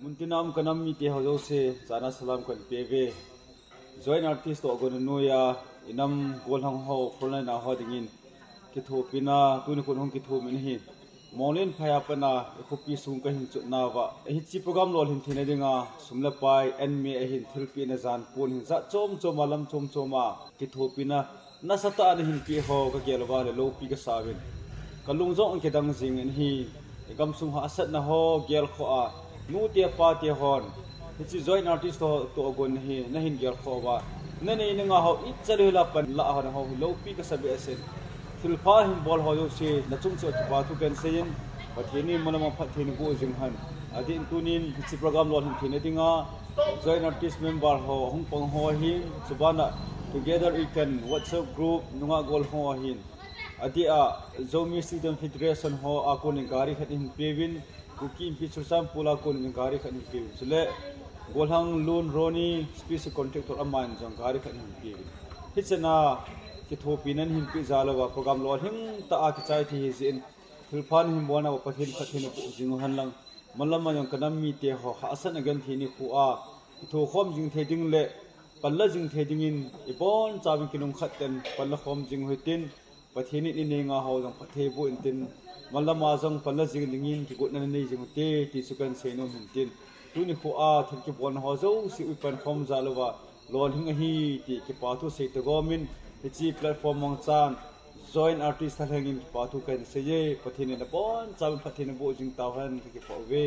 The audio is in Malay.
Muntinam kanam mi te hozo se sana salam kan peve join artist to gon noya inam golhang ho forna na ho dingin kitho pina tuni kun hong kitho min hi molin phaya pana khopi sung ka hin chut na wa hi chi program lol hin thine dinga sumla pai en me hin thilpi na zan pon hin za chom chom alam chom choma kitho pina na sata na hin pi ho ka gelwa le lo pi ka sawin kalung zong ke dang jing en hi gam sung ha asat na ho gel kho a nu te pa te hon hi join artist to gon hi na hin gel kho wa na nei nga ho it chalu la pan la ha ho lo pi ka sabi asen thilpha him bol ho yo se na chung chu pa tu kan sein pathini manama phathini bo jing han adin tunin hi program lo hin thine dinga join artist member ho hong pong ho hin subana together we can WhatsApp group nunga gol ho hin adia zomi student federation ho akon gari khatin pevin kuki picture sam pula kon gari khatin pevin sule golhang lun roni special contractor aman jang gari khatin pevin hichana ki thopinan hin pi zalawa program lo hing ta a chai thi jin thilphan him bona pathin pathin jingu hanlang malama yang kanam mi te ho hasan agan thini khu a tho khom jing theding le palla jing theding in ipon chawin kinum khatten palla khom jing huitin pathini ni nga ho jang pathe bu intin malama jang palla jing dingin ki gut na nei jing te ti sukan seino hintin tuni khu a thiki bon ho zo si upan khom zalawa lol hing hi ti ki pa tu se to gomin chi platform mong chan join artist halangin ki pa tu kan se ye pathini na pon chawin pathini bu jing tawhan ki pa we